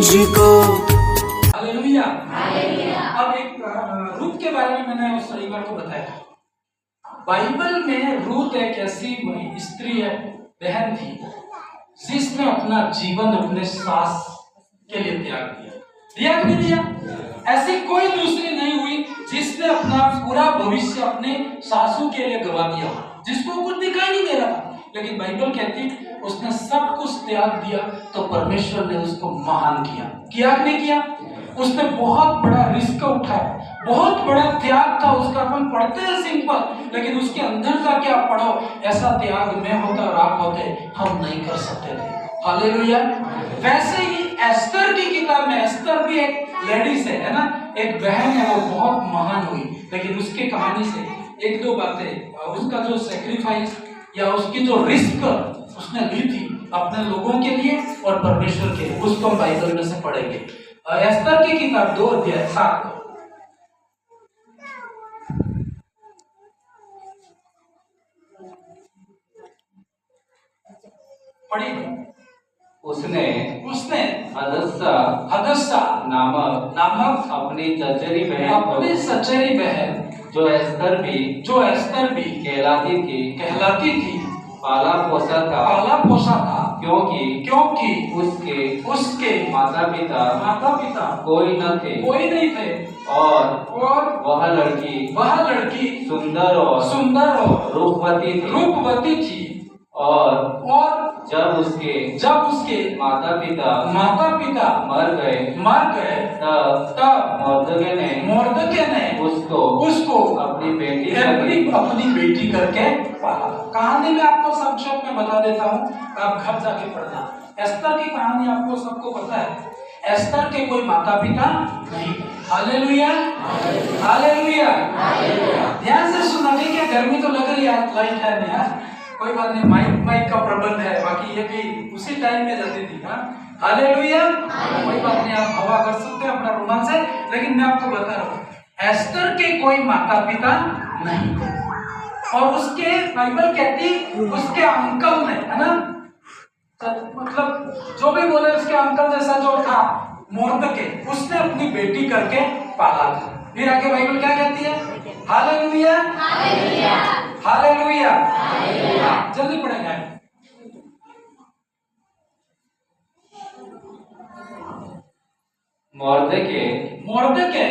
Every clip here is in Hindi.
मुझको। हालेलुया। अब एक रूथ के बारे में मैंने उस रविवार को बताया। बाइबल में रूथ एक ऐसी स्त्री है, बहन थी, जिसने अपना जीवन अपने सास के लिए त्याग दिया। दिया कि नहीं दिया? ऐसी कोई दूसरी नहीं हुई जिसने अपना पूरा भविष्य अपने सासू के लिए गवा दिया, जिसको कुछ दिखाई नहीं दे रहा था। लेकिन बाइबल कहती उसने सब कुछ त्याग दिया तो परमेश्वर ने उसको महान किया। किया कि नहीं किया? उसने बहुत बड़ा रिस्क उठाया, बहुत बड़ा त्याग था उसका। अपन पढ़ते हैं सिंपल, लेकिन उसके अंदर का क्या पढ़ो, ऐसा त्याग में होता और आप होते हम नहीं कर सकते थे। हालेलुया। वैसे ही एस्तर की किताब में, एस्तर भी एक लेडीज है ना, एक बहन है, वो बहुत महान हुई। लेकिन उसके कहानी से एक दो बातें, उसका जो सेक्रीफाइस या उसकी जो रिस्क उसने ली थी अपने लोगों के लिए और परमेश्वर के लिए, उसको हम बाइबल में से पढ़ेंगे। एस्तर की किताब 2 अध्याय 7 पढ़िए। उसने हदस्सा नामक अपनी चचेरी बहन जो एस्तर भी कहलाती थी पाला पोसा था, क्योंकि उसके माता पिता कोई नहीं थे और वह लड़की सुंदर और रूपवती थी। और जब उसके माता पिता मर गए तब मोर्दके ने उसको अपनी बेटी करके पाला। कहानी में आपको संक्षेप में बता देता हूँ, आप घर जाके पढ़ना। एस्तर की कहानी आपको सबको पता है। एस्तर के कोई माता पिता नहीं। Hallelujah, hallelujah. ध्यान से सुनना, ठीक है? गर्मी तो लग रही है, लाइट है नहीं, कोई बात नहीं, माइक का प्रबंध है, बाकी ये भी उसी टाइम में जाती थी। हालेलुया। कोई बात नहीं, आप हवा कर सकते हैं अपना रुमाल से, लेकिन मैं आपको बता रहा हूँ एस्तर के कोई माता पिता नहीं थे। और उसके बाइबल कहती उसके अंकल ने, है ना, मतलब जो भी बोले उसके अंकल जैसा जो था मोर्दके, उसने अपनी बेटी करके पाला था। फिर आगे बाइबल क्या कहती है? Hallelujah, hallelujah, hallelujah. जल्दी पढ़ेंगे। मोर्दके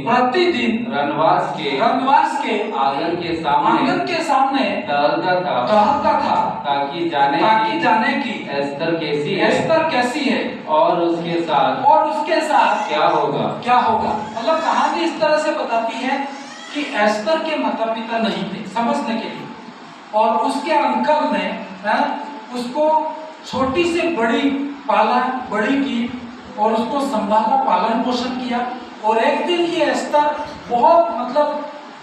प्रतिदिन रनवास के आंगन के सामने टहलता था ताकि जाने की एस्तर कैसी है और उसके साथ क्या होगा। मतलब कहानी इस तरह से बताती है कि एस्तर के माता पिता नहीं थे, समझने के लिए, और उसके अंकल ने उसको छोटी से बड़ी की और उसको संभाला, पालन पोषण किया। और एक दिन ये एस्तर बहुत, मतलब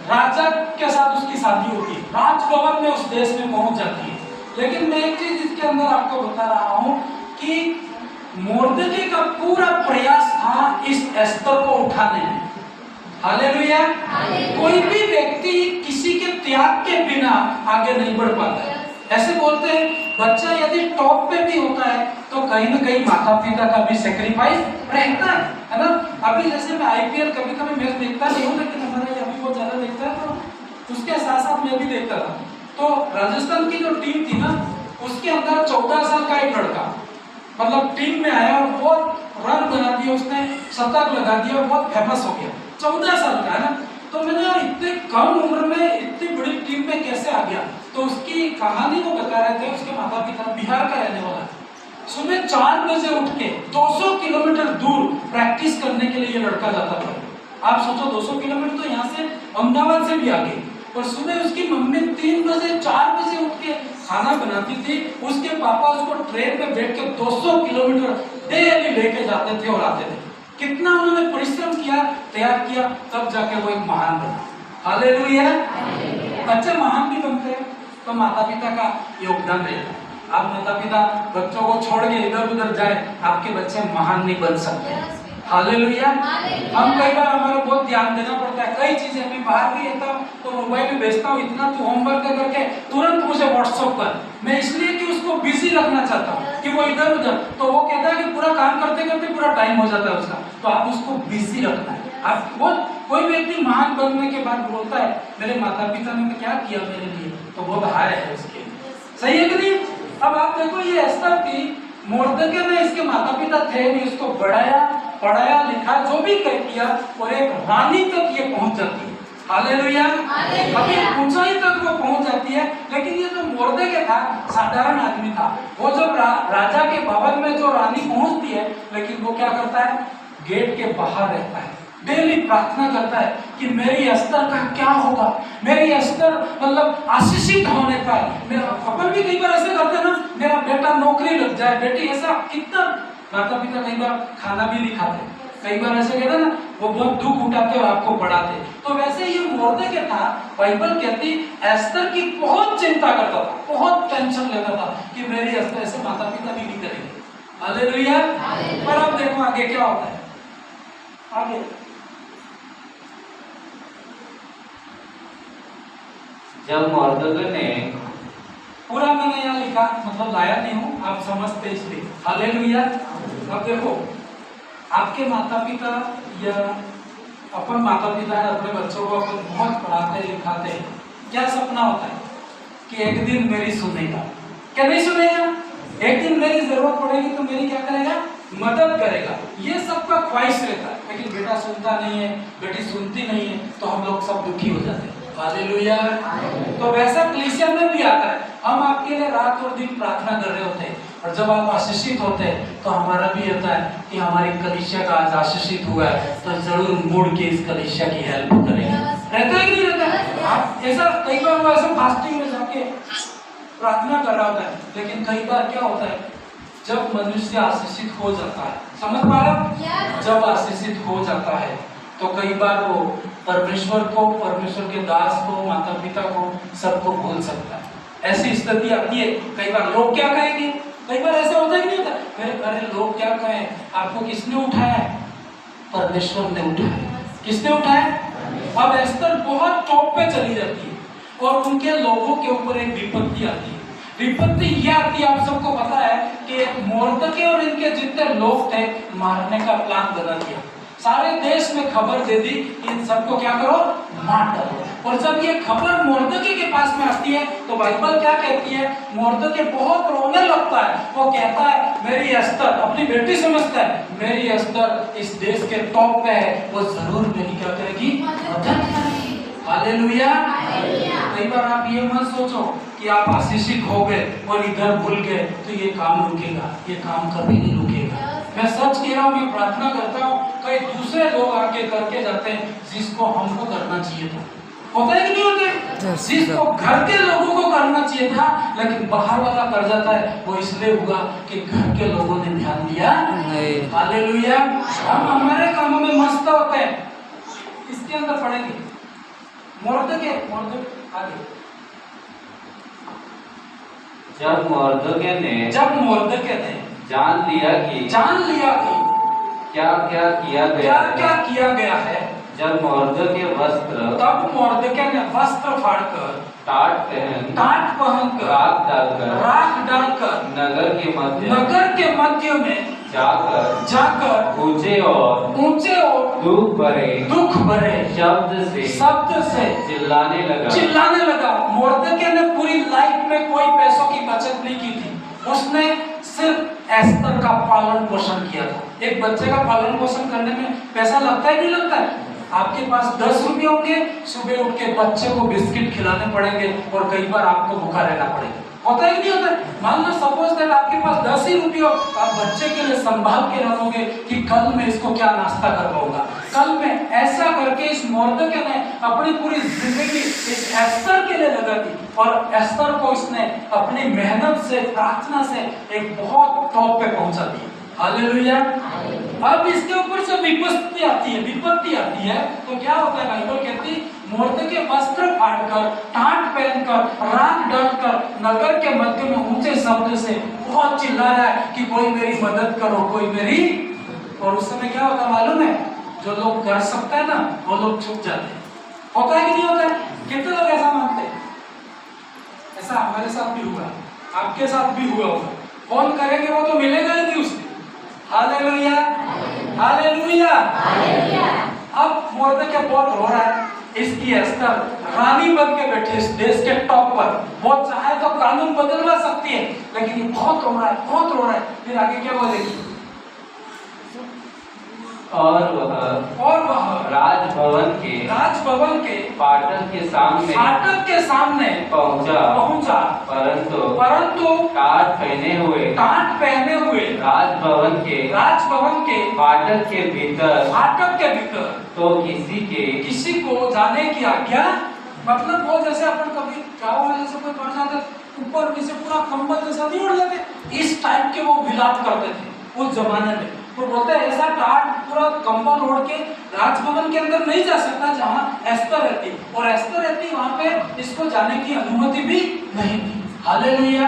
राजा के साथ उसकी शादी होती है, राजभवन में उस देश में पहुंच जाती है। लेकिन मैं एक चीज इसके अंदर आपको बता रहा हूं कि मोर्दके का पूरा प्रयास था इस एस्तर को उठाने में। हालेलुया। कोई भी व्यक्ति किसी के त्याग के बिना आगे नहीं बढ़ पाता है। ऐसे बोलते हैं बच्चा यदि टॉप पे भी होता है तो कहीं ना कहीं माता पिता का भी सेक्रीफाइस रहता है ना। अभी जैसे मैं आईपीएल कभी मैच देखता नहीं हूँ, लेकिन हमारा अभी बहुत ज्यादा देखता है, तो उसके साथ साथ मैं भी देखता था। तो राजस्थान की जो टीम थी ना, उसके अंदर 14 साल का एक लड़का मतलब टीम में आया और बहुत रन बना दिया, उसने शतक लगा दिया और बहुत फेमस हो गया। 14 साल का है ना। तो मैंने यार इतने कम उम्र में इतनी बड़ी टीम में कैसे आ गया। तो उसकी कहानी को बता रहे थे, उसके माता पिता बिहार का रहने वाला है। सुबह 4 बजे उठ के 200 किलोमीटर दूर प्रैक्टिस करने के लिए ये लड़का जाता था। आप सोचो 200 किलोमीटर तो यहाँ से अहमदाबाद से भी आगे। और सुबह उसकी मम्मी 3 बजे 4 बजे उठ के खाना बनाती थी, उसके पापा उसको ट्रेन में बैठ के 200 किलोमीटर डेली लेके जाते थे और आते थे। कितना उन्होंने परिश्रम किया, त्याग किया, तब जाके वो एक महान बना। हालेलुया। बच्चे महान भी बनते हैं तो माता पिता का योगदान रहता है। आप माता पिता बच्चों को छोड़ के इधर उधर जाए, आपके बच्चे महान नहीं बन सकते। हालेलुया। हम कई बार हमारा बहुत ध्यान देना पड़ता है, कई चीजें मैं बाहर भी रहता हूँ तो मोबाइल में भेजता हूँ, इतना तू होमवर्क करके तुरंत मुझे व्हाट्सएप पर, मैं इसलिए कि उसको बिजी रखना चाहता हूँ कि वो इधर उधर, तो वो कहता है कि पूरा काम करते करते पूरा टाइम हो जाता है उसका, तो आप उसको बिजी रखना है। आप वो कोई व्यक्ति महान बनने के बाद बोलता है मेरे माता पिता ने क्या किया मेरे लिए, तो बहुत हाय है उसके लिए, सही है कि नहीं? अब आप देखो ये एस्तर थी, मोर्दके में इसके माता पिता थे नहीं, उसको बढ़ाया पढ़ाया लिखा जो भी किया, और एक रानी तक ये पहुंच जाती है। हालेलुया, अभी ऊंचाई तक वो पहुंच जाती है। लेकिन ये जो मोर्दके था साधारण आदमी था, वो जब राजा के भवन में जो रानी पहुंचती है, लेकिन वो क्या करता है, गेट के बाहर रहता है, डेली प्रार्थना करता है कि मेरी एस्तर का क्या होगा, मेरी एस्तर मतलब आशीषित होने का है। मेरा अपन भी कई बार ऐसे करते हैं ना, मेरा बेटा नौकरी लग जाए, बेटी ऐसा, कितना माता पिता कई बार खाना भी नहीं खाते, कई बार ऐसे कहते ना, वो बहुत दुख उठाते और आपको बढ़ाते। तो वैसे ये मोर्दके था, बाइबल कहती एस्तर की बहुत चिंता करता था, बहुत टेंशन लेता था कि मेरी एस्तर ऐसे माता पिता भी नहीं करेंगे। हालेलुया। पर अब देखो आगे क्या होता है, आगे जब मोर्दके ने, पूरा मैंने यहाँ लिखा, मतलब लाया नहीं हूँ, आप समझते इसलिए। हालेलुया। अब देखो आपके माता पिता या अपन माता पिता है, अपने बच्चों को अपन बहुत पढ़ाते लिखाते हैं, क्या सपना होता है कि एक दिन मेरी सुनेगा, क्या नहीं सुनेगा, एक दिन मेरी जरूरत पड़ेगी तो मेरी क्या करेगा, मदद करेगा, ये सबका ख्वाहिश रहता है। लेकिन बेटा सुनता नहीं है, बेटी सुनती नहीं है, तो हम लोग सब दुखी हो जाते हैं। हालेलुया। तो वैसा कलीसिया में भी आता है, हम आपके लिए रात और दिन प्रार्थना कर रहे होते हैं, और जब आप आशीषित होते हैं तो हमारा भी होता है कि हमारी कलीसिया का आज आशीषित हुआ है, तो जरूर मुड़ के इस कलीसिया की हेल्प करेंगे। रहता है कि नहीं रहता है? आप ऐसा कई बार वो ऐसा फास्टिंग में जाके प्रार्थना कर रहा होता है, लेकिन कई बार क्या होता है, जब मनुष्य आशीषित हो जाता है, समझ पा रहे हो, जब आशीषित हो जाता है तो कई बार वो परमेश्वर को, परमेश्वर के दास को, माता पिता को, सबको भूल सकता है। ऐसी स्थिति आती है। कई बार लोग क्या कहेंगे, कई बार ऐसा होता ही नहीं होता, अरे लोग क्या कहें, आपको किसने उठाया, परमेश्वर ने उठाया, किसने उठाया। अब एस्तर बहुत टॉप पे चली जाती है और उनके लोगों के ऊपर एक विपत्ति आती है। विपत्ति ये आती है, आप सबको पता है कि मोर्दके और इनके जितने लोग थे मारने का प्लान बना दिया, सारे देश में खबर दे दी, इन सबको क्या करो, मार डालो। और जब ये खबर मोर्दके के पास में आती है तो बाइबल क्या कहती है, मोर्दके बहुत रोने लगता है, वो कहता है मेरी एस्तर, अपनी बेटी समझता है, मेरी एस्तर इस देश के टॉप पे है, वो जरूर मेरी क्या करेगी, मदद करेगी। हालेलुया। कई बार आप ये मत सोचो कि आप आशीषित हो गए और इधर भूल गए तो ये काम रुकेगा, ये काम कभी नहीं रुकेगा। मैं सच कह रहा हूँ, मैं प्रार्थना करता हूँ, कई दूसरे लोग आके करके जाते हैं जिसको हमको करना चाहिए था। होता है कि नहीं होता? जिसको घर के लोगों को करना चाहिए था, लेकिन बाहर वाला कर जाता है, वो इसलिए हुआ कि घर के लोगों ने ध्यान दिया नहीं। हालेलुया। हम हमारे कामों में मस्त होते हैं। इसके अंदर पढ़ेंगे मोर्दके आगे। जब मोर्दके ने जान लिया कि क्या क्या किया गया है, जब मोर्दके वस्त्र, तब मोर्दके ने वस्त्र फाड़कर, टाट पहनकर, राख डालकर नगर के मध्य में जाकर ऊंचे और दुख भरे शब्द से चिल्लाने लगा। मोर्दके ने पूरी लाइफ में कोई पैसों की बचत नहीं की थी, उसने सिर्फ एस्तर का पालन पोषण किया था। एक बच्चे का पालन पोषण करने में पैसा लगता है, नहीं लगता है? आपके पास 10 रुपये होंगे, सुबह उठ के बच्चे को बिस्किट खिलाने पड़ेंगे और कई बार आपको भूखा रहना पड़ेगा। होता है कि नहीं होता है? मान लो सपोज दैट आपके पास 10 ही रुपये हो, आप बच्चे के लिए संभाल के रखोगे कि कल मैं इसको क्या नाश्ता करवाऊंगा, कल मैं ऐसा करके इस मोर्दके ने अपनी पूरी जिंदगी इस एस्तर के लिए लगा दी, और एस्तर को इसने अपनी मेहनत से, प्रार्थना से एक बहुत टॉप पे पहुंचा दिया। हालेलुया। अब इसके ऊपर से विपत्ति आती है, तो क्या होता है, बाइबल कहती मोर्दके वस्त्र फाड़कर, टाट पहनकर, राख डालकर नगर के मध्य में ऊंचे शब्द से बहुत चिल्ला रहा है कि कोई मेरी मदद करो, कोई मेरी। और उस समय क्या होता मालूम है, जो लोग कर सकते हैं ना, वो लोग चुप जाते हैं। होता है कि नहीं होता है? कितने लोग ऐसा मानते हैं? ऐसा हमारे साथ भी हुआ, आपके साथ भी हुआ होगा। फोन करेंगे वो तो मिलेगा ही नहीं उससे। हालेलुया। हालेलुया। अब मोर्देकै बहुत रो रहा है, इसकी एस्तर रानी बन के बैठी इस देश के टॉप पर, वो चाहे तो कानून बदलवा सकती है, लेकिन ये बहुत रो रहा है, बहुत रो रहा है। फिर आगे क्या बोलेगी? और वह राजभवन के फाटक के सामने पहुंचा, परंतु टाट पहने हुए राजभवन के फाटक के भीतर तो किसी को जाने की आज्ञा। मतलब वो जैसे अपन कभी गाँव में जैसे कोई पड़ जाते ऊपर नीचे पूरा कंबल जैसा नहीं उड़ जाते, इस टाइप के वो विलाप करते थे उस जमाने में। तो बोलते हैं ऐसा टाट पूरा कंबल ओढ़ के राजभवन के अंदर नहीं जा सकता जहाँ एस्तर रहती, और एस्तर रहती वहाँ पे इसको जाने की अनुमति भी नहीं थी। हालेलुया।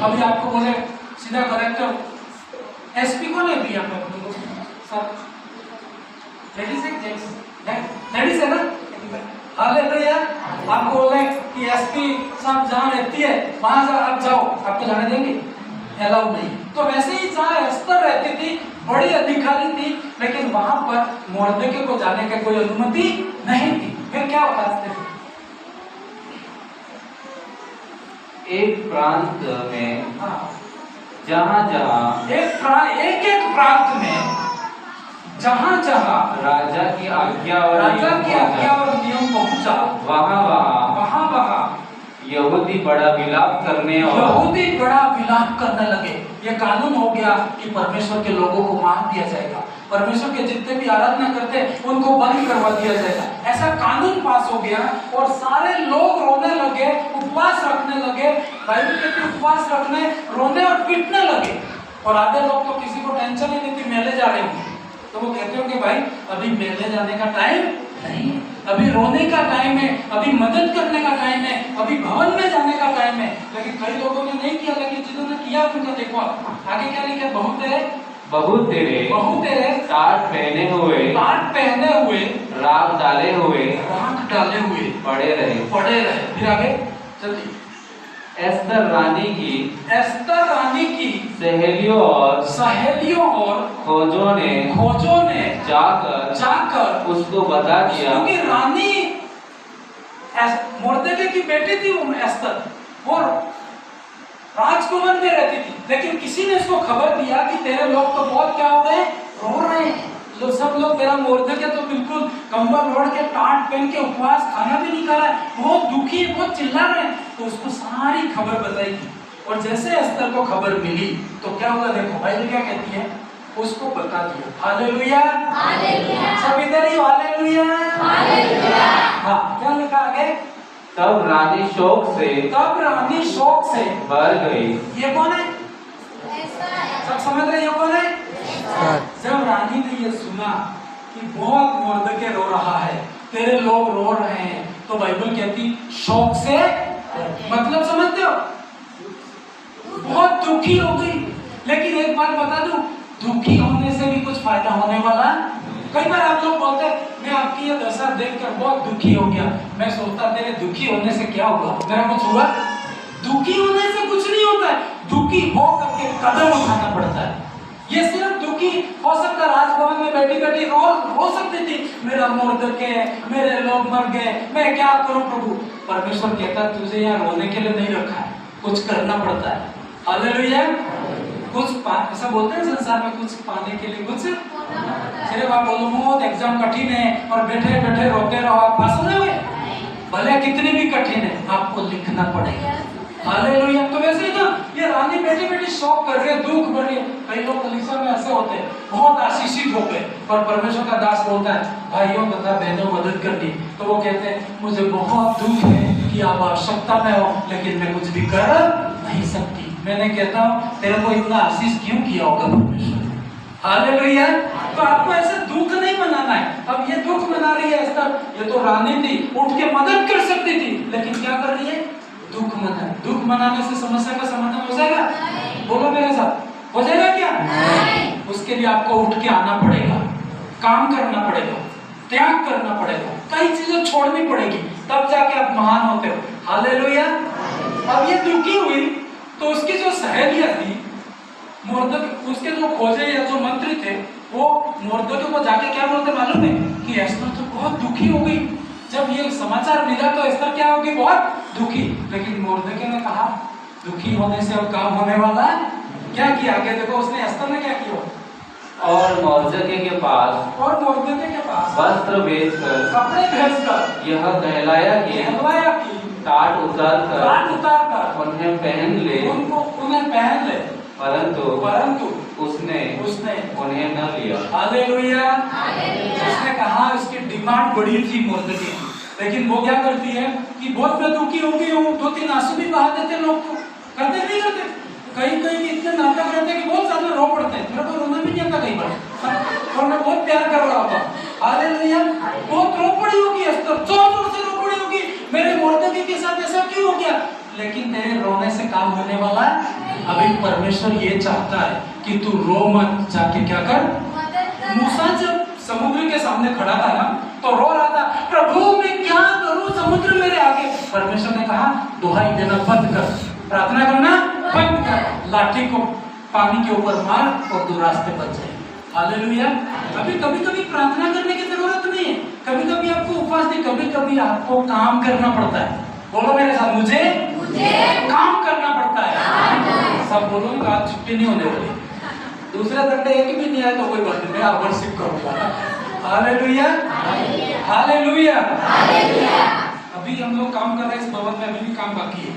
अभी आपको बोले सीधा कलेक्टर एसपी को नहीं दिया सर, लेडीज है ना, हालेलुया। आपको बोले कि एसपी साहब जहाँ रहती है वहां से आप जाओ, आपको जाने देंगे? अलाउ नहीं। तो वैसे ही जहाँ एस्तर रहती थी, बड़ी अधिकारी थी, लेकिन वहां पर मोर्देकै को जाने की कोई अनुमति नहीं थी। फिर क्या होता है? एक प्रांत में जहाँ एक प्रांत में जहाँ राजा की आज्ञा और नियम पहुंचा, वहाँ यहूदी बड़ा विलाप करने लगे। ये कानून हो गया कि परमेश्वर के लोगों को मार दिया जाएगा, परमेश्वर के जितने भी आराधना करते हैं उनको बंद करवा दिया जाएगा, ऐसा कानून पास हो गया। और सारे लोग रोने लगे, उपवास रखने लगे, बाइबल कहती उपवास रखने, रोने और पीटने लगे। और आधे लोग तो किसी को टेंशन ही नहीं थी, मेले जा रहे होंगे, तो वो कहते होंगे भाई अभी मेले जाने का टाइम नहीं, अभी रोने का टाइम है, अभी मदद करने का टाइम है, अभी भवन में जाने का टाइम है। लेकिन कई लोगों ने नहीं किया, लेकिन जिन्होंने किया उनका देखो आगे क्या लिखा है? बहुत तेरे टाट पहने हुए राख डाले हुए पड़े रहे। फिर आगे जल्दी। एस्तर रानी की सहेलियों और खोजों ने जाकर उसको बता दिया, क्योंकि रानी मोर्देकै की बेटी थी वो एस्तर, और राजभवन में रहती थी, लेकिन किसी ने उसको खबर दिया कि तेरे लोग तो बहुत क्या हो रहे, रो रहे हैं, तो सब लोग तेरा मोर्देकै तो बिल्कुल कंबल ओढ़ के टाट पहन के उपवास, खाना भी नहीं खा रहा है, बहुत दुखी है, बहुत चिल्ला रहे हैं। तो उसको सारी खबर बताई थी, और जैसे एस्तर को खबर मिली तो क्या हुआ? देखो बाइबल क्या कहती है, उसको बता दिया। हालेलुया, सब इधर ही हालेलुया। हाँ, क्या लिखा आगे? तब रानी शोक से भर गई। ये कौन है? सब समझ रहे? ये कौन है? जब रानी ने ये सुना कि बहुत मोर्देकै रो रहा है, तेरे लोग रो रहे हैं, तो बाइबल कहती शोक से, मतलब समझते हो, बहुत दुखी हो गई। लेकिन एक बात बता दूं, दुखी होने से भी कुछ फायदा होने वाला। कई बार आप लोग बोलते हैं मैं आपकी ये दशा देखकर बहुत दुखी हो गया, मैं सोचता तेरे दुखी होने से क्या हुआ, मेरा कुछ हुआ? दुखी होने से कुछ नहीं होता है, दुखी हो करके कदम उठाना पड़ता है। ये सिर्फ दुखी हो सकता, राजभवन में बैठी बैठी रो सकती थी, मेरा मोर्देकै, मेरे लोग मर गए, मैं क्या करूं प्रभु। परमेश्वर कहता है तुझे यहाँ रोने के लिए नहीं रखा है, कुछ करना पड़ता है। हालेलुया। कुछ ऐसा बोलते हैं संसार में, कुछ पाने के लिए कुछ सिर्फ आप बोलो बहुत एग्जाम कठिन है और बैठे बैठे रोते रहो, आप पास हो जाओगे? भले कितनी भी कठिन है, आपको लिखना पड़ेगा। हालेलुया। तो वैसे ही ना ये रानी बैठी बैठी शौक कर रही है, दुख भर रही है। कई लोग कलीसिया में ऐसे होते हैं, बहुत आशीषित हो गए, और परमेश्वर का दास बोलता है भाइयों तथा बहनों मदद करनी, तो वो कहते हैं मुझे बहुत दुख है कि आप आवश्यकता में हो, लेकिन मैं कुछ भी कर नहीं सकती। मैंने कहता हूँ तेरे को इतना आशीष क्यों किया होगा परमेश्वर। हालेलुया। तो आपको ऐसे दुख नहीं मनाना है। अब ये दुख मना रही है एस्तर, ये तो रानी थी, उठ के मदद कर सकती थी, लेकिन क्या कर रही है? दुख मना। दुख मनाने से समस्या का समाधान हो जाएगा? बोलो मेरे साथ, हो जाएगा क्या? उसके लिए आपको उठ के आना पड़ेगा, काम करना पड़ेगा, त्याग करना पड़ेगा, कई चीजें छोड़नी पड़ेगी, तब जाके आप महान होते हो। हालेलुया। अब ये दुखी हुई तो उसकी जो सहेलियां थी, उसके जो खोजे या जो मंत्री थे, वो मोर्दके को जाके क्या बोलते मालूम है कि एस्तर तो बहुत दुखी हो गई। जब ये समाचार मिला तो एस्तर क्या होगी, बहुत दुखी। लेकिन मोर्दके ने कहा दुखी होने से अब काम होने वाला है। क्या किया आगे देखो, उसने एस्तर ने क्या किया, और मोर्दके के पास वस्त्र बेचकर, कपड़े भेजकर यह कहलाया कि टाट उतार कर उन्हें पहन ले, परंतु उसने उन्हें न लिया। हालेलुया। उसने कहा, उसकी डिमांड बड़ी थी मोर्दके की, लेकिन वो क्या करती है कि बहुत मैं दुखी हो गई हूँ, 2-3 आंसू भी बहा देते लोग, तो करते नहीं करते, कहीं इतने नाटक रहते हैं कि बहुत ज्यादा रो पड़ते हैं। मेरे को रोना भी नहीं आता कई बार, और मैं बहुत प्यार कर रहा होता। हालेलुया। बहुत रो पड़ी होगी एस्तर, जोर से रो पड़ी होगी, मेरे मोर्दके के साथ ऐसा क्यों हो गया। लेकिन तेरे रोने से काम होने वाला है। अभी परमेश्वर ये चाहता है कि तू रो मत, जाके क्या कर। मूसा जब समुद्र के सामने खड़ा था ना, तो रो रहा था, प्रभु मैं क्या करूं, समुद्र मेरे आगे। परमेश्वर ने कहा दुहाई देना बंद कर, प्रार्थना करना बंद कर, लाठी को पानी के ऊपर मार और तू रास्ते बच जाए। हालेलुया। अभी कभी प्रार्थना करने की जरूरत नहीं है, कभी आपको उपवास नहीं, कभी आपको काम करना पड़ता है। बोलो मेरे साथ, मुझे काम करना पड़ता है। सब बोलो कि आज छुट्टी नहीं होने वाली, दूसरे संडे एक भी नहीं आया तो कोई बात नहीं, मैं वर्शिप करूंगा। Hallelujah, hallelujah. अभी हम लोग काम कर रहे हैं इस भवन में, अभी भी काम बाकी है,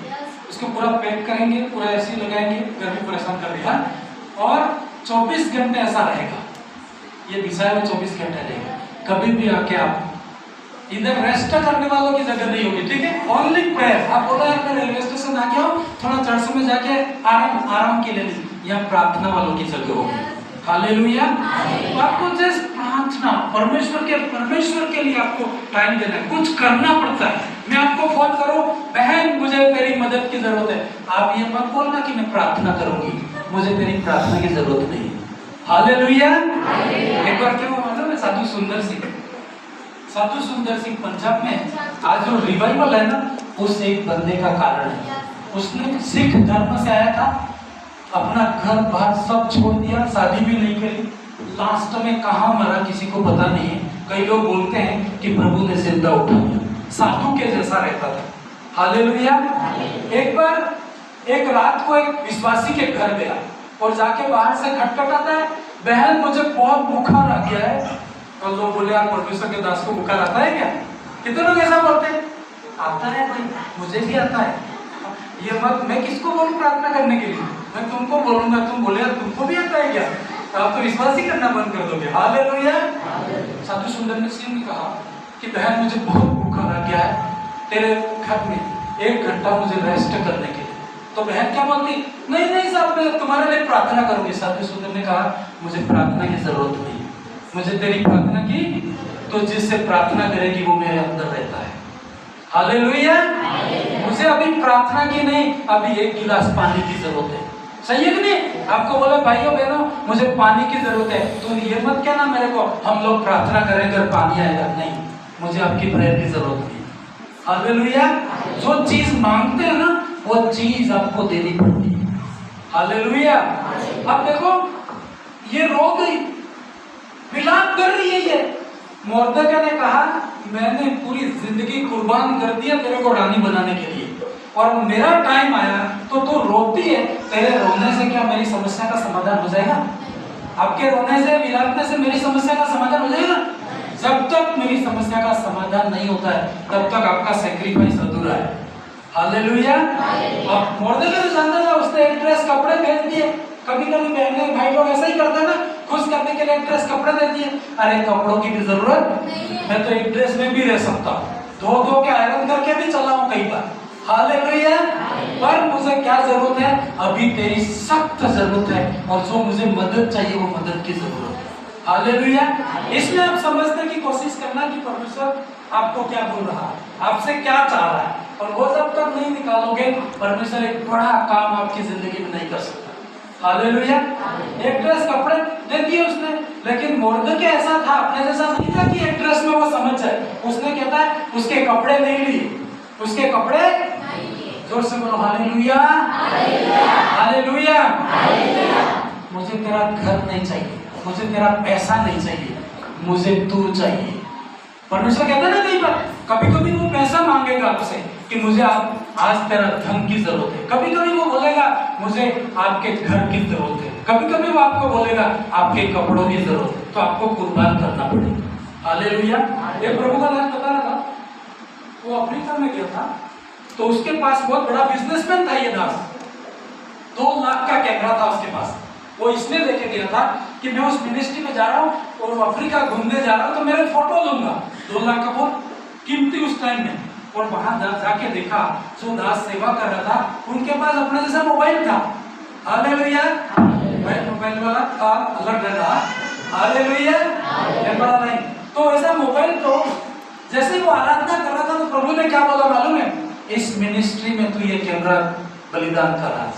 उसको पूरा पैक करेंगे, पूरा एसी लगाएंगे, गर्मी परेशान कर देगा, और 24 घंटे ऐसा रहेगा। ये विषय में 24 घंटे रहेगा। कभी भी आके आप इधर रेस्ट करने वालों की जगह नहीं होगी, ठीक है, ओनली प्रेयर। आप बोला यार मैं रेलवे स्टेशन आ गया हूँ, थोड़ा चर्च में जाके आराम के लिए नहीं, यहाँ प्रार्थना वालों की जगह होगी। हालेलुया। तो आपको जस्ट प्रार्थना, परमेश्वर के लिए आपको टाइम देना है, कुछ करना पड़ता है। मैं आपको फोन करूं, बहन मुझे तेरी मदद की जरूरत है, आप ये मत बोलना कि मैं प्रार्थना करूंगी, मुझे तेरी प्रार्थना की जरूरत नहीं है। हालेलुया। एक बार क्या हुआ मालूम है, साधु सुंदर सिंह पंजाब में आज जो रिवाइवल है ना, उस एक बंदे का कारण है। उसने सिख धर्म से आया था, अपना घर बार सब छोड़ दिया, शादी भी नहीं करी, लास्ट में कहाँ मरा किसी को पता नहीं है। कई लोग बोलते हैं कि प्रभु ने जिंदा उठा दिया, साधु के जैसा रहता था। हालेलुया। एक बार एक रात को एक विश्वासी के घर गया और जाके बाहर से खटखटाता है, बहन मुझे बहुत बुखार आ गया है। और लोग बोले यार परमेश्वर के दास को बुखार आता है क्या? कितने लोग ऐसा बोलते हैं, आता है भाई, मुझे भी आता है। ये मत, मैं किसको बोलूं प्रार्थना करने के लिए, मैं तुमको बोलूंगा, तुम बोले यार तुमको भी आता है क्या, आप तो विश्वास ही करना बंद कर दोगे। हालेलुया। साधु सुंदर सिंह ने कहा कि बहन मुझे बहुत बुखार आ गया है, तेरे घर में 1 घंटा मुझे रेस्ट करने के लिए। तो बहन क्या बोलती, नहीं साहब मैं तुम्हारे लिए प्रार्थना करूंगी। साधु सुंदर ने कहा मुझे प्रार्थना की जरूरत नहीं, मुझे तेरी प्रार्थना की, तो जिससे प्रार्थना करेगी वो मेरे अंदर रहता है। हालेलुया। मुझे अभी प्रार्थना की नहीं, अभी 1 गिलास पानी की जरूरत है। सही है कि नहीं? आपको बोले भाइयों बहनों मुझे पानी की जरूरत है, तो ये मत कहना मेरे को हम लोग प्रार्थना करेंगे और पानी आएगा, नहीं, मुझे आपकी प्रेयर की जरूरत नहीं। हालेलुया। जो चीज मांगते हैं ना वो चीज आपको देनी पड़ती है। हालेलुया। अब देखो ये रो गई, विलाप कर रही है ये। मोर्दके ने कहा मैंने पूरी जिंदगी कुर्बान कर दिया तेरे को रानी बनाने के लिए, और मेरा टाइम आया तो तू रोती है, तेरे रोने से क्या मेरी समस्या का समाधान हो जाएगा? आपके रोने से, विलापने से मेरी समस्या का समाधान हो जाएगा? जब तक मेरी समस्या का समाधान नहीं होता है तब तक आपका सैक्रिफाइस अधूरा है। हालेलुया। अब मोर्दके तो जानता था, उसने एक ड्रेस कपड़े भेज दिए। कभी बहने भाई लोग ऐसा ही करते हैं ना, खुश करने के लिए एक ड्रेस कपड़े दे दिए। अरे कपड़ों की भी जरूरत नहीं, मैं तो एक ड्रेस में भी रह सकता हूँ, धो के आयरन करके भी चला हूँ कई बार। हालेलुया। पर मुझे क्या जरूरत है? अभी तेरी सख्त जरूरत है, और जो मुझे मदद चाहिए वो मदद की जरूरत है। हालेलुया। इसमें आप समझने की कोशिश करना कि परमेश्वर आपको क्या बोल रहा है, आपसे क्या चाह रहा है, और वो जब तक नहीं निकालोगे परमेश्वर एक बड़ा काम आपकी जिंदगी में नहीं कर सकता। हालेलुया। एक ड्रेस कपड़े दे दिए उसने, लेकिन मोर्दके ऐसा था, अपने जैसा नहीं था कि एक ड्रेस में वो समझ जाए। उसने कहता है उसके कपड़े नहीं लिए, उसके कपड़े, जोर से बोलो हालेलुया, हालेलुया। मुझे तेरा घर नहीं चाहिए, मुझे तेरा पैसा नहीं चाहिए, मुझे तू चाहिए। परमेश्वर कहता है ना कई बार, कभी कभी वो पैसा मांगेगा आपसे कि मुझे आप आज तेरा धन की जरूरत है, कभी कभी वो बोलेगा मुझे आपके घर की जरूरत है, कभी कभी वो आपको बोलेगा आपके कपड़ों की जरूरत है, तो आपको कुर्बान करना पड़ेगा। हालेलुया। ये प्रभु का दास बता रहा था, वो अफ्रीका में गया था, तो उसके पास बहुत बड़ा बिजनेसमैन था ये दास, 2 लाख का कैमरा था उसके पास। वो इसलिए लेके गया था कि मैं उस मिनिस्ट्री में जा रहा हूँ और अफ्रीका घूमने जा रहा हूँ, तो मेरे फोटो लूंगा। 2 लाख का बहुत कीमती उस टाइम में। और वहां जाके देखा जो दास सेवा कर रहा था, उनके पास अपना जैसा मोबाइल था। हालेलुया। मोबाइल वाला था अलग रहा। हालेलुया। ये बड़ा नहीं तो ऐसा मोबाइल, तो जैसे वो आराधना कर रहा था तो प्रभु ने क्या बोला मालूम है, इस मिनिस्ट्री में तू ये कैमरा बलिदान कर रहा है।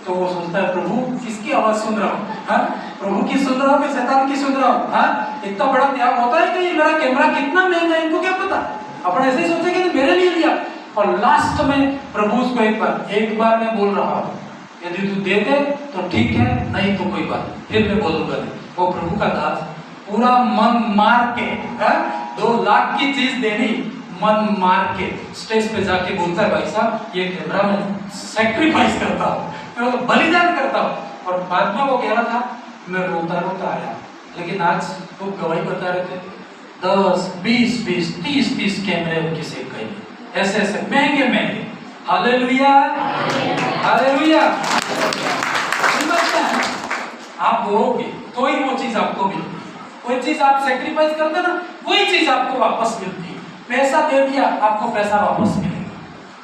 तो वो सोचता है प्रभु किसकी आवाज सुन रहा हूँ, हाँ प्रभु की सुन रहा हूँ कि शैतान की सुन रहा हूँ। हाँ इतना बड़ा त्याग होता है कि मेरा कैमरा कितना महंगा है, इनको क्या पता। अपन ऐसे ही सोचेंगे कि मेरे लिए लिया। और लास्ट में प्रभु उसको एक बार मैं बोल रहा हूँ, यदि तू दे दे तो ठीक है, नहीं तो कोई बात, फिर मैं बोलूंगा नहीं। वो प्रभु का दास पूरा मन मार के 2 लाख की चीज देनी, मन मार के स्टेज पे जाके बोलता है भाई साहब ये कैमरा मैं सैक्रिफाइस करता हूँ, मैं तो बलिदान करता हूँ। और बाद में वो कह रहा था मैं रोता रोता आया, लेकिन आज वो गवाही बता रहे थे 10, 20, 30 कैमरे उनकी सेव करेंगे, ऐसे ऐसे महंगे महंगे। हालेलुया। हालेलुया। आप बोलोगे तो ही वो चीज आपको मिलती है, कोई चीज आप सेक्रीफाइस करते ना वही चीज आपको वापस मिलती है। पैसा दे दिया आपको पैसा वापस मिलेगा।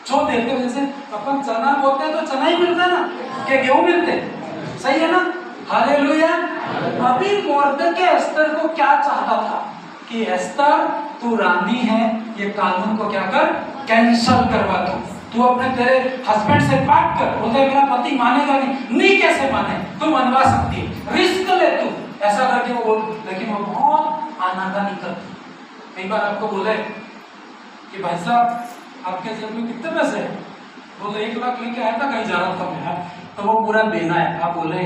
जो देते हैं, जैसे अपन चना बोते हैं तो चना ही मिलता है ना, क्या गेहूं मिलते हैं, सही है ना। हालेलुया। अभी मोर्देकै एस्तर को क्या चाहता था कि एस्तर तू रानी है, ये कानून को क्या कर, कैंसल करवा दो, तू अपने तेरे हस्बैंड से बात कर। बोलते मेरा पति मानेगा नहीं कैसे माने, तू मनवा सकती है, रिस्क ले तू, ऐसा करके वो बोल। लेकिन वो बहुत आनाकानी करती। कई बार आपको बोले कि भाई साहब आपके जेब में कितने पैसे हैं, बोले 1 लाख लेके आया था, कहीं जा रहा था मैं, तो वो पूरा देना है। आप बोले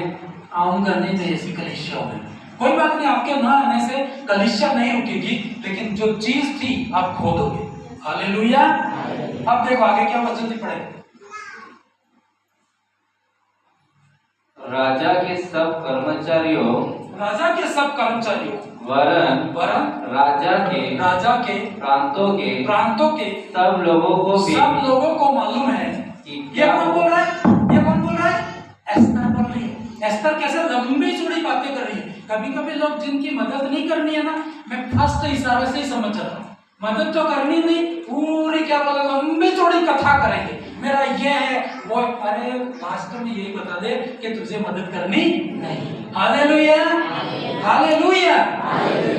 आऊंगा नहीं तो ऐसी कलिसिया हो गई, कोई बात नहीं, आपके ना आने से कलिसिया नहीं रुकेगी, लेकिन जो चीज थी आप खो दोगे। हालेलुया। अब देखो आगे क्या वचन लिख पड़े। राजा के सब कर्मचारियों वरन राजा के प्रांतों के सब लोगों को मालूम है कि ये कौन बोल रहा है, एस्तर बोल रही है। एस्तर कैसे लंबी चौड़ी बातें कर रही है। कभी कभी लोग जिनकी मदद नहीं करनी है ना, मैं फर्स्ट इशारे से ही समझ रहा हूँ, मदद तो करनी नहीं, पूरी क्या बोले लंबी चौड़ी कथा करेंगे, मेरा ये है वो। अरे लास्ट में यही बता दे कि तुझे मदद करनी नहीं। हालेलुया। हालेलुया।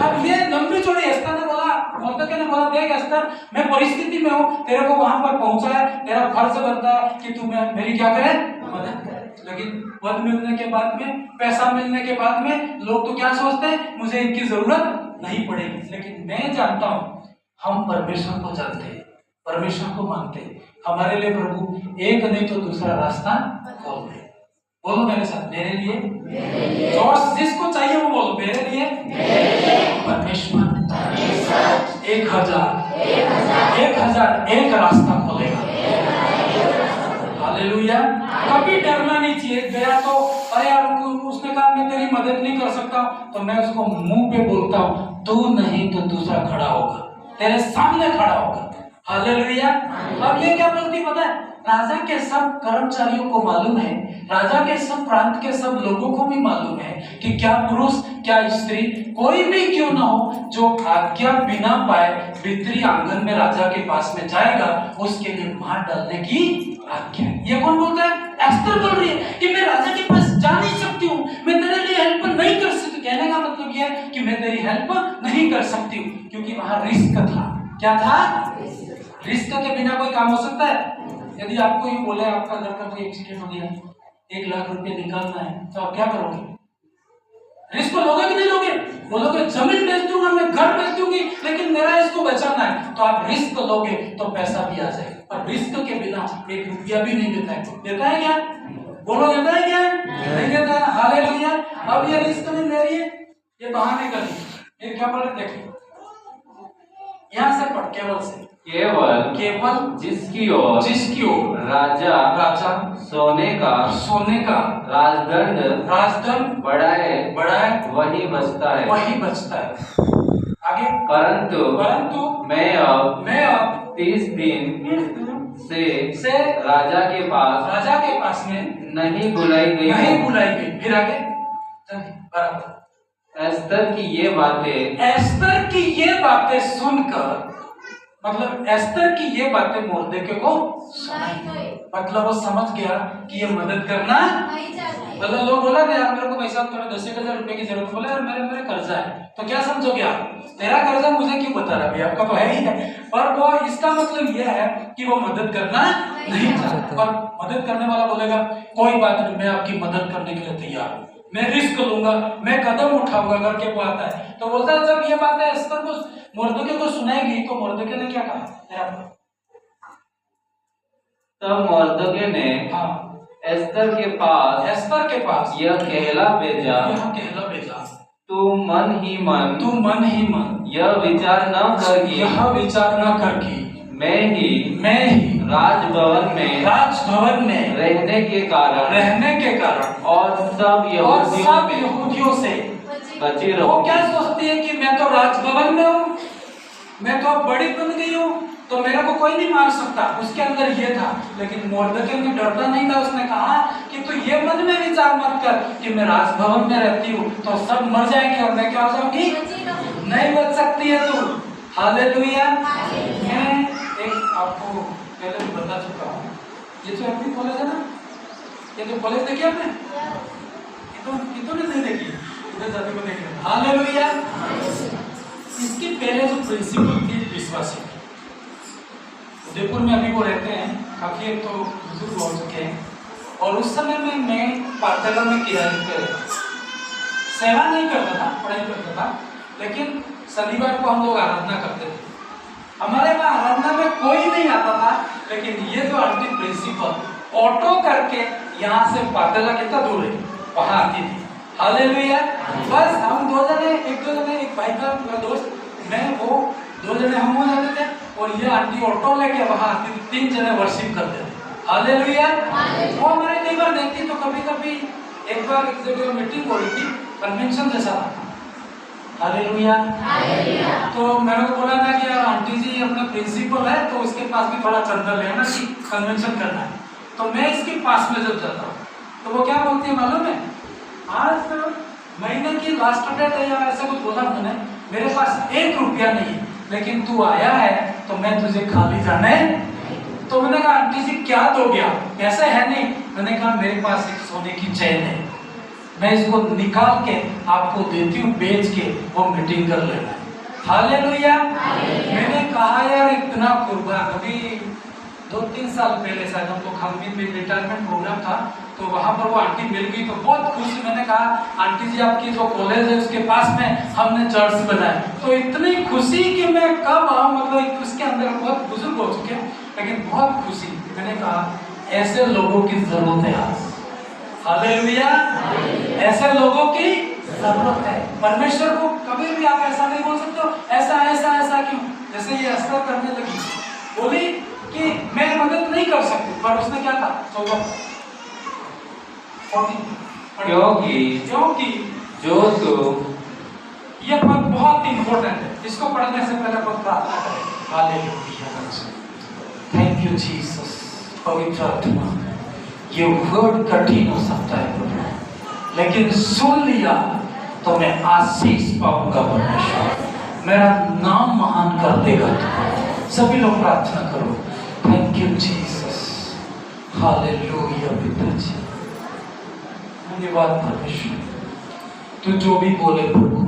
अब ये लंबी चौड़ी एस्तर ने बोला, मोर्देकै ने बोला देख एस्तर मैं परिस्थिति में हूँ, तेरे को वहां पर पहुंचा है, तेरा फर्ज बनता है कि तू मेरी क्या करे, मदद करे। लेकिन पद मिलने के बाद में, पैसा मिलने के बाद में लोग तो क्या सोचते हैं, मुझे इनकी जरूरत नहीं पड़ेगी। लेकिन मैं जानता हूं हम परमेश्वर को जानते हैं, परमेश्वर को मानते हैं, हमारे लिए प्रभु एक नहीं तो दूसरा रास्ता खोल दे। बोलो मेरे साथ, मेरे लिए जो जिसको चाहिए वो बोलो, मेरे लिए परमेश्वर 1000 एक रास्ता खोलेगा। हालेलुया। कभी डरना नहीं चाहिए। गया तो अरे यार उसने कहा मैं तेरी मदद नहीं कर सकता, तो मैं उसको मुंह पे बोलता हूँ तू नहीं तो दूसरा खड़ा होगा, तेरे सामने खड़ा होगा। हालेलुया। अब ये क्या बोलती पता है, राजा के सब कर्मचारियों को मालूम है, राजा के सब प्रांत के सब लोगों को भी मालूम है कि क्या पुरुष क्या स्त्री कोई भी क्यों ना हो जो आज्ञा बिना पाए भीतरी आंगन में राजा के पास में जाएगा, उसके लिए मार डालने की आज्ञा। ये कौन बोलता है, एस्तर बोल रही है कि मैं राजा के पास जा नहीं सकती हूँ, मैं तेरे लिए हेल्प नहीं कर सकती। कहने का मतलब यह है कि मैं तेरी हेल्प नहीं कर सकती हूँ, क्योंकि वहां रिस्क था। क्या था, रिस्क के बिना कोई काम हो सकता है। यदि आपको ये बोले आपका घर का कोई एक्सीडेंट हो गया, 1 लाख रुपए निकालना है, तो आप क्या करोगे, रिस्क लोगे कि नहीं लोगे, बोलोगे जमीन बेच दूंगा, मैं घर बेच दूंगी, लेकिन मेरा इसको बचाना है, तो आप रिस्क लोगे तो पैसा भी आ जाएगा। और रिस्क के बिना 1 रुपया भी नहीं देता है क्या, बोलो देता है क्या? नहीं देता। हालेलुया। अब ये रिस्क नहीं ले रही है, ये बहाने कर रही है। ये क्या पढ़ रहे देखिए, यहाँ से पढ़, केवल से, केवल जिसकी ओर राजा सोने का राजदंड बढ़ाए वही बचता है। आगे, परंतु मैं अब 30 दिन से राजा के पास में नहीं बुलाई गई। फिर आगे बराबर। एस्तर की ये बातें सुनकर, मतलब एस्तर की ये बातें मोर्देके को सुनाई गई। मतलब वो समझ गया कि ये मदद करना, मतलब लोग बोला यार मेरे को पैसा थोड़ा 10,000 रुपए की जरूरत, बोले यार मेरे कर्जा है, तो क्या समझोगे आप, तेरा कर्जा मुझे क्यों बता रहा, भैया आपका तो है ही है। पर वो इसका मतलब यह है कि वो मदद करना नहीं चाहता। पर मदद करने वाला बोलेगा कोई बात नहीं, मैं आपकी मदद करने के लिए तैयार हूँ, मैं रिस्क लूंगा, मैं कदम उठाऊंगा करके वो आता है। तो बोलता है जब ये बातें एस्तर को मोर्देके को सुनाएगी तो मोर्देके ने क्या कहा, तब मोर्देके ने एस्तर के पास यह कहला भेजा, तू मन ही मन यह विचार न कर कि मैं ही राजभवन में रहने के कारण और सब यहूदियों से बची रहूं। वो क्या सोचती है कि मैं तो राजभवन में हूँ, मैं तो अब बड़ी बन गई हूँ, तो मेरे को कोई नहीं मार सकता, उसके अंदर ये था। लेकिन मोर्देके में डरता नहीं था, उसने कहा कि तू ये मन में विचार मत कर कि मैं राजभवन में रहती हूँ तो सब मर जाएंगे और मैं क्या हो जाऊंगी, नहीं बच सकती है तू। हालेलुया। मैं एक आपको पहले भी बता चुका हूँ, ये जो अपनी कॉलेज है ना, ये जो कॉलेज देखी आपने, नहीं देखी, इधर जाते को देखी। हालेलुया। इसके पहले जो प्रिंसिपल थी विश्वासी, उदयपुर में अभी वो रहते हैं, काफी एक तो बुजुर्ग हो चुके हैं, और उस समय में मैं पाठशाला में किराए पे सेवा नहीं करता था, पढ़ाई करता था, लेकिन शनिवार को हम लोग आराधना करते थे। हमारे वहाँ आराधना में कोई नहीं आता था, लेकिन ये जो आंटी प्रिंसिपल ऑटो करके यहाँ से पाठशाला कितना दूर है वहाँ आती थी। हालेलुया। बस हम दो जने, एक भाई था मेरा दोस्त, मैं वो 2 जने हम हो जाते थे, और ये आंटी ऑटो लेके वहाँ आती थी, 3 जने वर्शिप करते थे। हालेलुया। वो हमारे कई बार देखती, तो कभी कभी एक बार एक जगह मीटिंग हो रही थी, कन्वेंशन जैसा था। हालेलुया। तो मैंने तो बोला था कि यार आंटी जी अपना प्रिंसिपल है, तो उसके पास भी थोड़ा चंदा लेना कि कन्वेंशन करना है। तो मैं इसके पास में जब जाता हूँ तो वो क्या बोलती है मालूम है, आज महीने की लास्ट डेट है या ऐसा कुछ बोला मैंने, मेरे पास 1 रुपया नहीं, लेकिन तू आया है तो मैं तुझे खाली जाने। तो मैंने कहा आंटी जी क्या दोगे आप, पैसे है नहीं। मैंने कहा मेरे पास एक सोने की चेन है, मैं इसको निकाल के आपको देती हूँ, बेच के वो मीटिंग कर लेना। हालेलुया। मैंने कहा यार इतना कुर्बान, अभी 2-3 साल पहले शायद हम लोग खंगवीर में रिटायरमेंट प्रोग्राम था, तो वहाँ पर वो आंटी मिल गई, तो बहुत खुशी। मैंने कहा आंटी जी आपकी जो कॉलेज है उसके पास में हमने चर्च बनाया, तो इतनी खुशी कि मैं कब आऊँ, मतलब उसके अंदर बहुत बुजुर्ग हो चुके, लेकिन बहुत खुशी। मैंने कहा ऐसे लोगों की जरूरत है आज। हालेलुया। ऐसे लोगों की जरूरत है। परमेश्वर को कभी भी आप ऐसा नहीं बोल सकते हो ऐसा क्यों, जैसे ये एस्तर करने लगी, बोली कि मैं मदद नहीं कर सकती, पर उसने क्या कहा, क्योंकि जो तू, ये पद बहुत इंपॉर्टेंट है, इसको पढ़ने से पहले बहुत प्रार्थना करें। हालेलुया। Thank you Jesus. पवित्र आत्मा, ये वर्ड कठिन हो सकता है, लेकिन सुन लिया तो मैं आशीष पाऊंगा। परमेश्वर मेरा नाम महान कर देगा। सभी लोग प्रार्थना करो। Thank you Jesus. हालेलुया। पिताजी धन्यवाद परमेश्वर, तू जो भी बोले प्रभु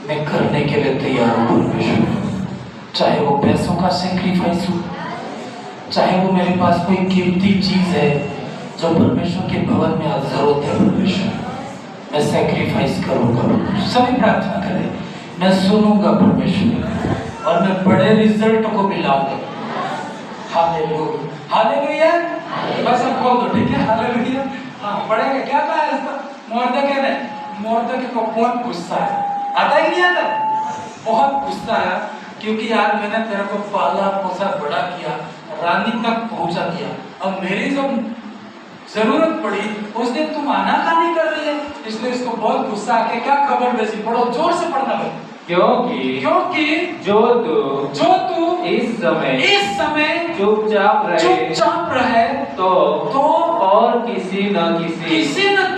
मैं करने के लिए तैयार हूँ परमेश्वर। चाहे वो पैसों का सेक्रीफाइस हो, चाहे वो मेरे पास कोई कीमती चीज है जो परमेश्वर के भवन में आज जरूरत है परमेश्वर, मैं सेक्रीफाइस करूंगा। सभी प्रार्थना करें। मैं सुनूंगा परमेश्वर और मैं बड़े रिजल्ट को मिलाऊंगा। हालेलुया। हालेलुया। बस अब बोल दो, ठीक है, हालेलुया। हाँ, पढ़ेगा। क्या कहा है इस पर? मोर्दके ने, मोर्दके को बहुत गुस्सा है, आता ही नहीं आता, बहुत गुस्सा है, क्योंकि यार मैंने तेरे को पाला पोसा बड़ा किया, रानी तक पहुंचा दिया, अब मेरी जब जरूरत पड़ी उस दिन तुम आनाकानी कर रही है, इसलिए इसको बहुत गुस्सा आके क्या खबर भेजी? पढ़ो, जोर से पढ़ना भाई। क्योंकि जो तू इस समय चुपचाप रहे तो और किसी न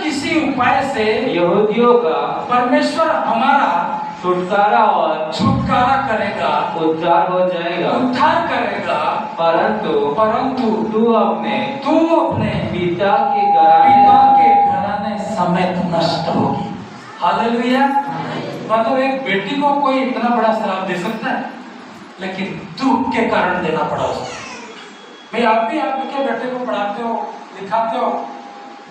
किसी उपाय से यहूदियों का परमेश्वर हमारा छुटकारा करेगा, उद्धार हो जाएगा। उद्धार करेगा। परंतु तू अपने पिता के घराने समेत नष्ट होगी। हालेलुया। मतलब एक बेटी को कोई इतना बड़ा श्राप दे सकता है, लेकिन दुख के कारण देना पड़ा उसको। भाई आप भी आपके बेटे को पढ़ाते हो, लिखाते हो,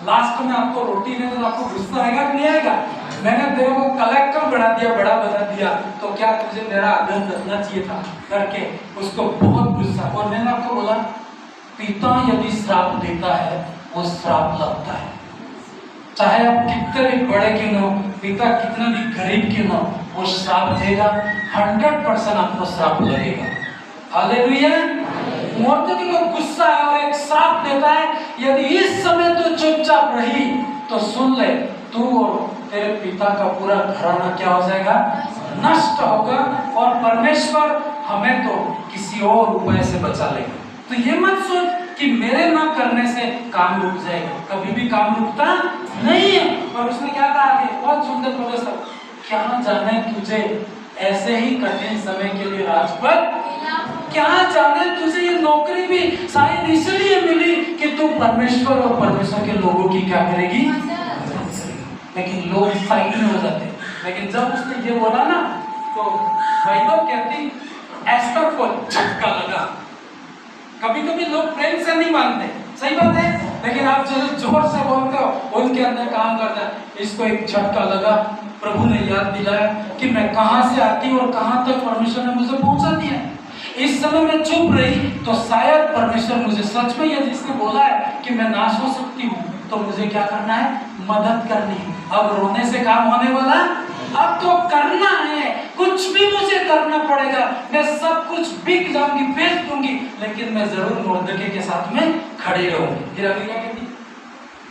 लास्ट में आपको रोटी नहीं तो आपको गुस्सा आएगा कि नहीं आएगा? मैंने तेरे को कलेक्टर बना दिया, बड़ा बना दिया, तो क्या तुझे मेरा आदर करना चाहिए था? करके उसको बहुत गुस्सा। और मैंने आपको बोला, पिता यदि श्राप देता है वो श्राप लगता है, चाहे आप कितने भी बड़े क्यों न हो, पिता कितना भी गरीब क्यों न हो, वो श्राप देगा, 100% आपको श्राप लगेगा। हालेलुया। मोर्दके को गुस्सा है और एक श्राप देता है, यदि इस समय तो चुपचाप रही तो सुन ले, तू और तेरे पिता का पूरा घराना क्या हो जाएगा? नष्ट होगा, और परमेश्वर हमें तो किसी और उपाय से बचा लेगा। तो ये मत सोच कि मेरे ना करने से काम रुक जाएगा, कभी भी काम रुकता नहीं है। और उसने क्या कहा आगे, बहुत सुंदर बोले सब, क्या जाने तुझे ऐसे ही कठिन समय के लिए राजपद, क्या जाने तुझे ये नौकरी भी शायद इसलिए मिली कि तू परमेश्वर और परमेश्वर के लोगों की क्या करेगी? लेकिन लोग साइड में हो जाते। लेकिन जब उसने ये बोला ना, तो बाइबल कहती एस्तर को झटका लगा। कभी कभी लोग प्रेम से नहीं मानते, सही बात है, लेकिन आप जो जोर से बोलते हो उनके अंदर काम करता है। इसको एक झटका लगा, प्रभु ने याद दिलाया कि मैं कहां से आती और कहां तक परमेश्वर ने मुझे पहुंचा दिया। इस समय मैं चुप रही तो शायद परमेश्वर मुझे सच में, यदि इसने बोला है कि मैं नाश हो सकती हूँ, तो मुझे क्या करना है? मदद करनी है। अब रोने से काम होने वाला, अब तो करना है, कुछ भी मुझे करना पड़ेगा, मैं सब कुछ बिक जाऊंगी, बेच दूंगी, लेकिन मैं जरूर मोर्दके के साथ में खड़ी रहूंगी। फिर आगे क्या कहती?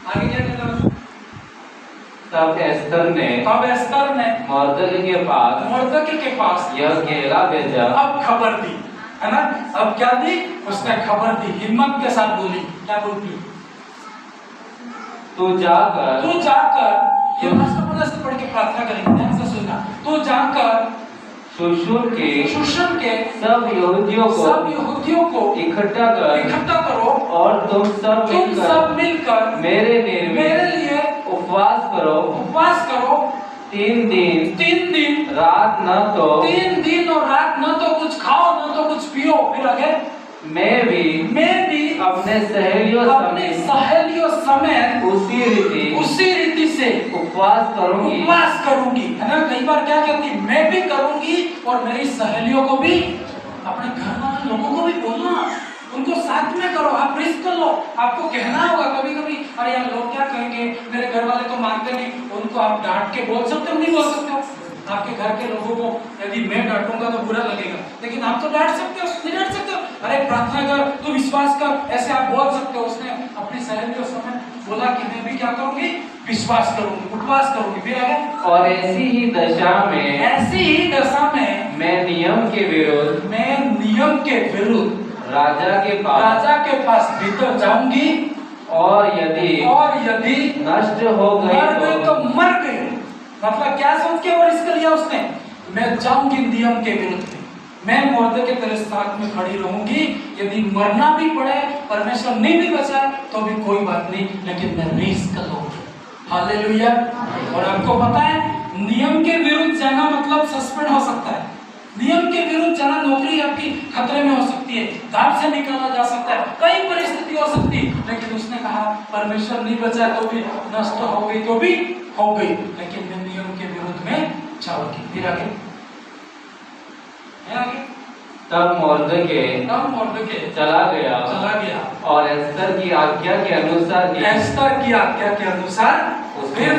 आगे क्या कहता? तब एस्तर ने मोर्दके के पास यह कहला भेजा। अब खबर दी, है ना? अब क्या दी? उसने खबर दी, हिम्मत के साथ बोली। क्या बोलती? तू जाकर ये भाषा से पढ़ के प्रार्थना करेंगे, ध्यान से सुनना। तू जाकर शूशन के सब यहूदियों को इकट्ठा करो और तुम सब मिलकर मेरे लिए उपवास करो 3 दिन रात न तो 3 दिन और रात न तो कुछ खाओ न तो कुछ पियो। फिर आगे, मैं भी अपने सहेलियों समेत उसी रीति से उपवास करूंगी, है ना? कई बार क्या कहती, मैं भी करूंगी और मेरी सहेलियों को भी, अपने घर वाले लोगों को भी बोलना, उनको साथ में करो, आप रिस्क कर लो। आपको कहना होगा कभी कभी, अरे यार लोग क्या कहेंगे, मेरे घर वाले तो मानते नहीं, उनको आप डांट के बोल सकते हो, नहीं बोल सकते हो? आपके घर के लोगों को यदि मैं डांटूंगा तो बुरा लगेगा, लेकिन आप तो डांट सकते हो, नहीं डांट सकते हो? अरे प्रार्थना कर, तू विश्वास कर, ऐसे आप बोल सकते हो। उसने अपनी सहेलियों समय बोला कि मैं भी क्या करूंगी? विश्वास करूंगी, उपवास करूंगी। फिर आगे, और ऐसी ही दशा में मैं नियम के विरुद्ध राजा के पास भीतर जाऊंगी, और यदि नष्ट हो गई तो मर गई। मतलब क्या सोच के और इसके लिया उसने, मैं जाऊंगी नियम के विरुद्ध, मैं मोर्दके तेरे साथ में खड़ी रहूंगी, यदि मरना भी पड़े, परमेश्वर नहीं भी बचाए तो भी कोई बात नहीं, लेकिन मैं रिस्क लूंगी। हालेलुया। और आपको पता है, नियम के विरुद्ध जाना मतलब सस्पेंड हो सकता है, नियम के विरुद्ध जाना, नौकरी आपकी खतरे में हो सकती है, घर से निकाला जा सकता है, कई परिस्थिति हो सकती है। लेकिन उसने कहा परमेश्वर नहीं बचाए तो भी, नष्ट हो गई तो भी हो गई, लेकिन मैं नियम के विरुद्ध में जाऊंगी। फिर आगे तब मोर्दके चला चला गया गया और एस्तर की आज्ञा के अनुसार ही एस्तर की आज्ञा के अनुसार फिर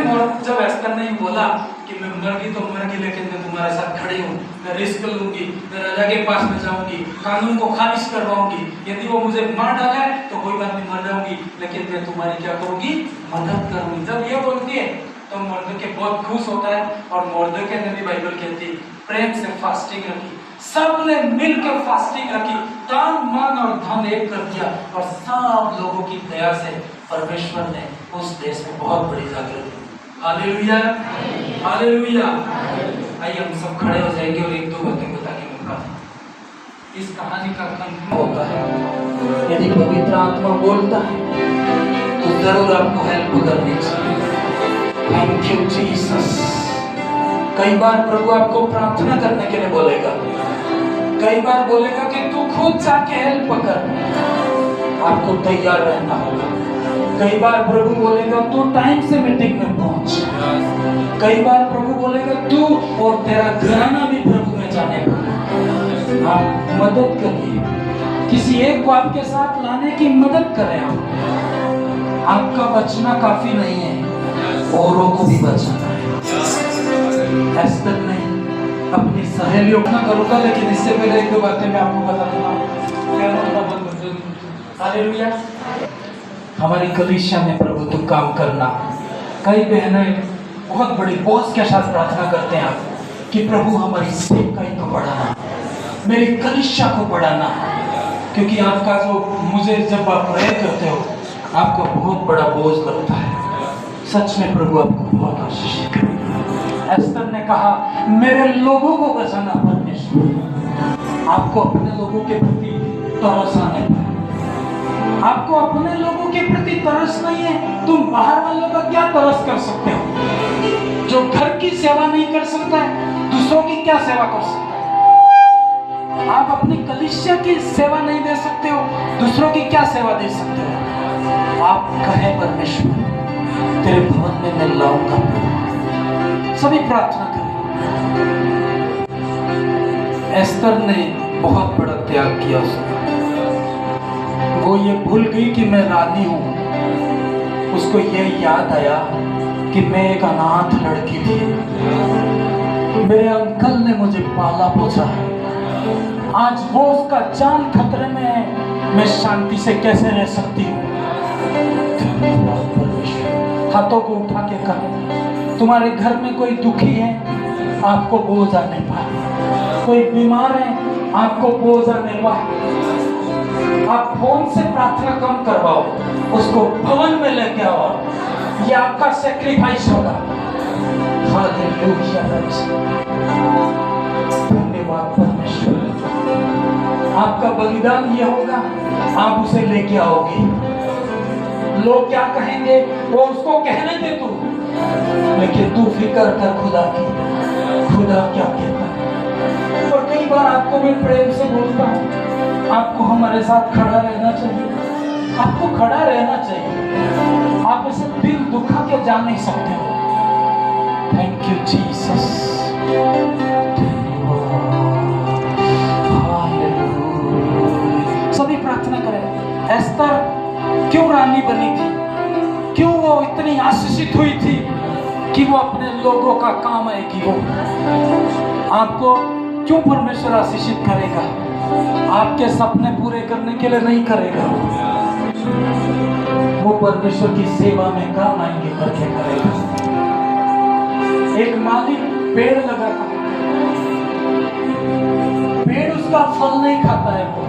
जब एस्तर ने बोला कि मैं मर गई तो मर गई, लेकिन मैं तुम्हारे साथ खड़ी हूँ, मैं रिस्क लूंगी, मैं राजा के पास में जाऊंगी, कानून को खारिज करवाऊंगी, यदि वो मुझे मार डाला है तो कोई बात नहीं, मर जाऊंगी, लेकिन मैं तुम्हारी क्या करूंगी, मदद करूंगी। जब ये बोलती है तो मोर्दके बहुत खुश होता है, और मोर्दके ने भी बाइबल कहती प्रेम से फास्टिंग रखी, सब ने मिलकर फास्टिंग रखी, तन मन और धन एक कर दिया, और सब लोगों की दया से परमेश्वर ने उस देश में बहुत बड़ी जागृति दी। Hallelujah, hallelujah. आइए हम सब खड़े हो जाएंगे और एक दो बातें बता के मौका इस कहानी का अंत होता है। यदि पवित्र आत्मा बोलता है तो जरूर आपको हेल्प करनी चाहिए। Thank you Jesus. कई बार प्रभु आपको प्रार्थना करने के लिए बोलेगा, कई बार बोलेगा कि तू खुद जाके हेल्प कर, आपको तैयार रहना होगा। कई बार प्रभु बोलेगा तू टाइम से मीटिंग में पहुंच, कई बार प्रभु बोलेगा तू और तेरा घराना भी प्रभु में जाने का। आप मदद करिए, किसी एक को आपके साथ लाने की मदद करें। आपका बचना काफी नहीं है, औरों को भी बचाना है। एस्तर ने अपनी सहेलियों ना करूंगा, लेकिन इससे पहले एक दो बातें मैं आपको बता देता हूँ। हालेलुया। हमारी कलीसिया में प्रभु तू काम करना। कई बहनें बहुत बड़ी बोझ के साथ प्रार्थना करते हैं कि प्रभु हमारी सेवकाई को बढ़ाना, मेरी कलीसिया को बढ़ाना, क्योंकि आपका जो मुझे जब आप प्रे करते हो आपको बहुत बड़ा बोझ लगता है। सच में प्रभु आपको बहुत आशीष करेगा। एस्तर ने कहा मेरे लोगों को बचाना परमेश्वर। आपको अपने लोगों के प्रति तरस आने पर, आपको अपने लोगों के प्रति तरस नहीं है, तुम बाहर वालों का क्या तरस कर सकते हो? जो घर की सेवा नहीं कर सकता है, दूसरों की क्या सेवा कर सकता है? आप अपनी कलीसिया की सेवा नहीं दे सकते हो, दूसरों की क्या सेवा दे सकते हो? आप कहे परमेश्वर तेरे भवन में मैं लाऊंगा। सभी प्रार्थना करें। एस्तर ने बहुत बड़ा त्याग किया उसने। वो ये भूल गई कि मैं रानी हूं। उसको ये याद आया कि मैं एक अनाथ लड़की थी, मेरे अंकल ने मुझे पाला पोसा है। आज वो उसका जान खतरे में है, मैं शांति से कैसे रह सकती हूँ? हाथों को उठा के कहे तुम्हारे घर में कोई दुखी है, आपको बोझ आने पाए, कोई बीमार है, आपको बोझ आने पाए। आप फोन से प्रार्थना कम करवाओ, उसको भवन में लेके आओ, ये आपका सैक्रिफाइस होगा। हालेलुया। धन्यवाद परमेश्वर। आपका बलिदान ये होगा, आप उसे लेके आओगे। लोग क्या कहेंगे वो उसको कहने दे तू, लेकिन तू फिक्र कर खुदा की, खुदा क्या कहता है। और कई बार आपको मैं प्रेम से बोलता हूँ, आपको हमारे साथ खड़ा रहना चाहिए, आपको खड़ा रहना चाहिए। आप इसे दिल दुखा के जा नहीं सकते हो। Thank you Jesus. सभी प्रार्थना करें। एस्तर क्यों रानी बनी थी? क्यों वो इतनी आशीषित हुई थी कि वो अपने लोगों का काम आएगी? वो आपको क्यों परमेश्वर आशीषित करेगा? आपके सपने पूरे करने के लिए नहीं करेगा, वो परमेश्वर की सेवा में काम आएंगे करके करेगा। एक मालिक पेड़ लगाता है, पेड़ उसका फल नहीं खाता है, वो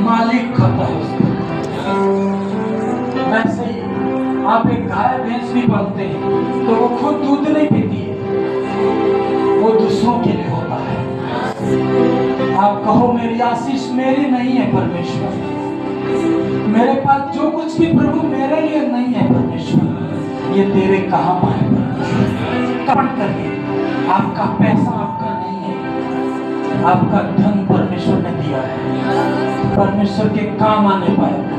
मालिक खाता है उसका। वैसे ही आप एक गाय भैंस भी पालते हैं तो वो खुद दूध नहीं पीती है, वो दूसरों के लिए होता है। आप कहो मेरी आशीष मेरी नहीं है परमेश्वर, मेरे पास जो कुछ भी प्रभु मेरे लिए नहीं है परमेश्वर, ये तेरे काम है परमेश्वर। कर्म करिए। आपका पैसा आपका नहीं है, आपका धन परमेश्वर ने दिया है, परमेश्वर के काम आने पाएगा।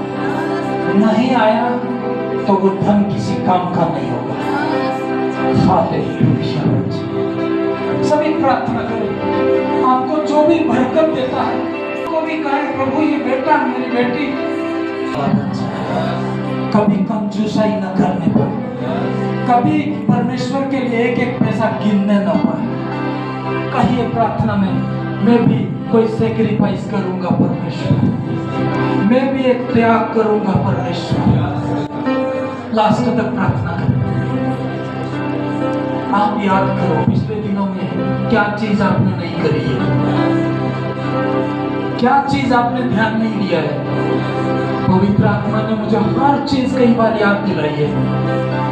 नहीं आया तो वो धन किसी काम का नहीं होगा। हालेलुया। सभी प्रार्थना करें। आपको जो भी बरकत देता है। को भी कहे प्रभु ये बेटा मेरी बेटी कभी कंजूसाई न करने पाए, कभी परमेश्वर के लिए एक एक पैसा गिनने न पाए। कहिए प्रार्थना में, मैं भी कोई सेक्रीफाइस करूंगा परमेश्वर, मैं भी एक त्याग करूंगा परमेश्वर। लास्ट तक प्रार्थना करें। आप याद करो पिछले दिनों में क्या चीज आपने नहीं करी है, क्या चीज आपने ध्यान नहीं दिया है। पवित्र आत्मा ने मुझे हर चीज कई बार याद दिलाई है।